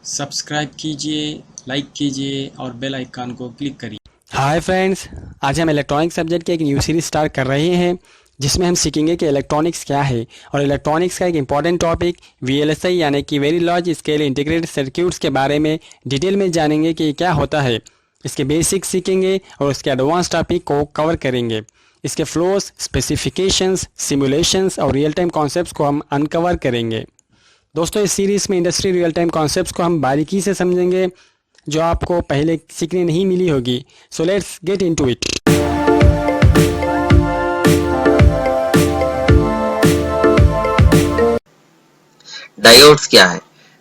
Subscribe कीजिए, like कीजिए और बेल आइकन को क्लिक करिए। हाय फ्रेंड्स, आज हम इलेक्ट्रॉनिक्स सब्जेक्ट की एक न्यू सीरीज स्टार्ट कर रहे हैं जिसमें हम सीखेंगे कि इलेक्ट्रॉनिक्स क्या है। और इलेक्ट्रॉनिक्स का एक इंपॉर्टेंट टॉपिक वीएलएसआई यानी कि very large scale integrated circuits के बारे में डिटेल में जानेंगे कि क्या होता है। इसके बेसिक्स सीखेंगे और उसके एडवांस टॉपिक को कवर करेंगे। इसके फ्लोस, स्पेसिफिकेशंस, सिमुलेशंस और रियल टाइम कॉन्सेप्ट्स को हम अनकवर करेंगे। दोस्तों, इस सीरीज़ में इंडस्ट्री रियल टाइम कॉन्सेप्ट्स को हम बारीकी से समझेंगे जो आपको पहले सीखने नहीं मिली होगी। So let's get into it. Diodes क्या है?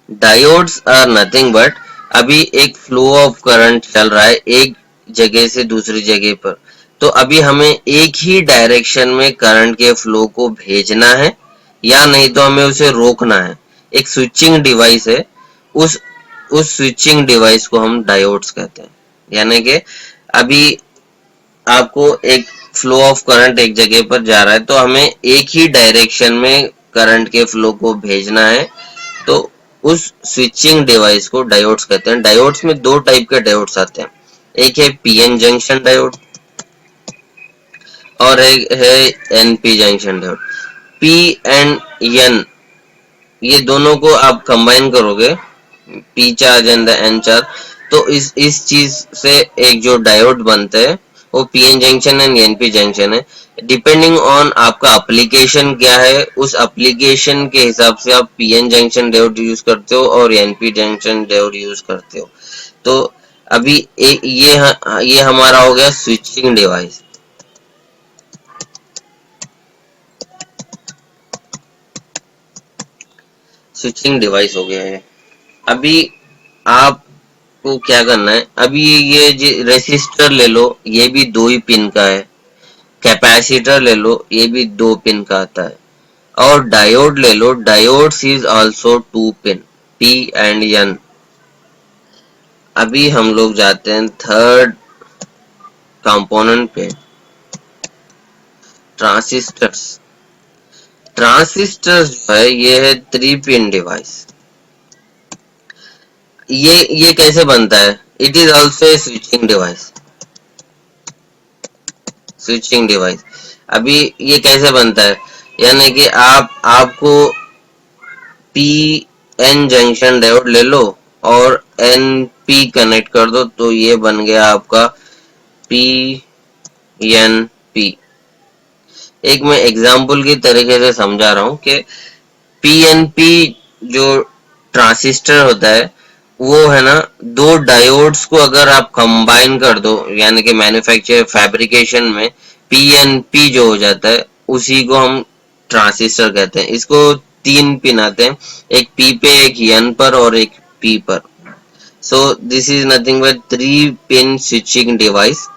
डायोड्स आर नथिंग बट अभी एक फ्लो ऑफ करंट चल रहा है एक जगह से दूसरी जगह पर। तो अभी हमें एक ही डायरेक्शन में करंट के फ्लो को भेजना है या नहीं तो हमें उसे रोकना है। एक स्विचिंग डिवाइस है, उस स्विचिंग डिवाइस को हम डायोड्स कहते हैं। यानी कि अभी आपको एक फ्लो ऑफ करंट एक जगह पर जा रहा है तो हमें एक ही डायरेक्शन में करंट के फ्लो को भेजना है, तो उस स्विचिंग डिवाइस को डायोड्स कहते हैं। डायोड्स में दो टाइप के डायोड्स आते हैं, एक है पीएन जंक्शन डायोड और एक है NP junction diode. P and N ये दोनों को आप कंबाइन करोगे, P charge and the N charge, तो इस चीज से एक जो डायोड बनता है वो PN junction and NP junction है। डिपेंडिंग ऑन आपका एप्लीकेशन क्या है, उस एप्लीकेशन के हिसाब से आप पीएन जंक्शन डायोड यूज करते हो और एनपी जंक्शन डायोड यूज करते हो। तो अभी ये हमारा हो गया स्विचिंग डिवाइस। स्विचिंग डिवाइस हो गया है। अभी आपको क्या करना है, अभी ये रेसिस्टर ले लो, ये भी 2 ही पिन का है। कैपेसिटर ले लो, ये भी 2 पिन का आता है। और डायोड ले लो, diodes is also 2 pin, P and N. अभी हम लोग जाते हैं थर्ड कंपोनेंट पे, ट्रांसिस्टर्स। ट्रांसिस्टर्स जो है ये है 3 पिन डिवाइस। ये कैसे बनता है? It is also a switching device. Switching device अभी ये कैसे बनता है, यानी कि आपको पी एन जंक्शन डायोड ले लो और एन पी कनेक्ट कर दो, तो ये बन गया आपका पी एन पी। एक मैं एग्जांपल की तरीके से समझा रहा हूं कि पी एन पी जो ट्रांसिस्टर होता है वो है ना, 2 डायोड्स को अगर आप कंबाइन कर दो, यानी कि मैन्युफैक्चर फैब्रिकेशन में पीएनपी जो हो जाता है उसी को हम ट्रांसिस्टर कहते हैं। इसको 3 पिन आते हैं, एक पी पे, एक एन पर और एक पी पर। So this is nothing but 3 pin switching device.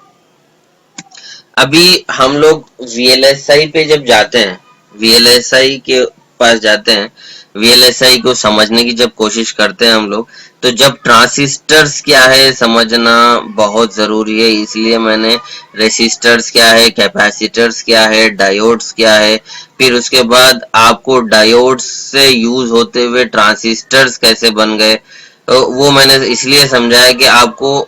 अभी हम लोग वीएलएसआई पे जब जाते हैं, वीएलएसआई के पास जाते हैं, वीएलएसआई को समझने की जब कोशिश करते हैं हम लोग, तो जब ट्रांसिस्टर्स क्या है समझना बहुत जरूरी है। इसलिए मैंने रेसिस्टर्स क्या है, कैपेसिटर्स क्या है, डायोड्स क्या है, फिर उसके बाद आपको डायोड्स से यूज होते हुए ट्रांसिस्टर्स कैसे बन गए, तो वो मैंने इसलिए समझाया कि आपको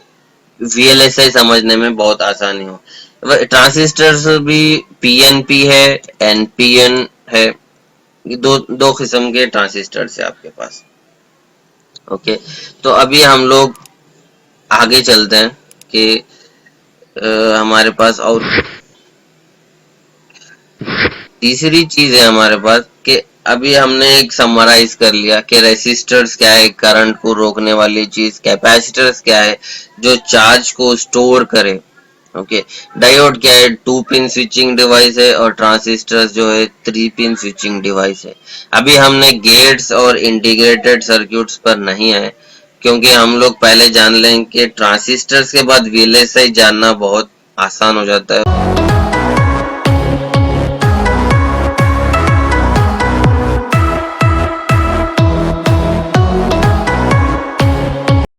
वीएलएसआई समझने में बहुत आसानी हो। ट्रांसिस्टर्स भी पीएनपी है, एनपीएन है, दो किस्म के ट्रांसिस्टर्स है आपके पास। ओके, तो अभी हम लोग आगे चलते हैं कि हमारे पास और तीसरी चीज है हमारे पास कि अभी हमने एक समराइज कर लिया कि रेसिस्टर्स क्या है, करंट को रोकने वाली चीज, कैपेसिटर्स क्या है जो चार्ज को स्टोर करे। ओके, डायोड क्या है, 2 पिन स्विचिंग डिवाइस है, और ट्रांसिस्टर्स जो है 3 पिन स्विचिंग डिवाइस है। अभी हमने गेट्स और इंटीग्रेटेड सर्क्यूट्स पर नहीं है, क्योंकि हम लोग पहले जान लें कि ट्रांसिस्टर्स के बाद वीएलएसआई जानना बहुत आसान हो जाता है।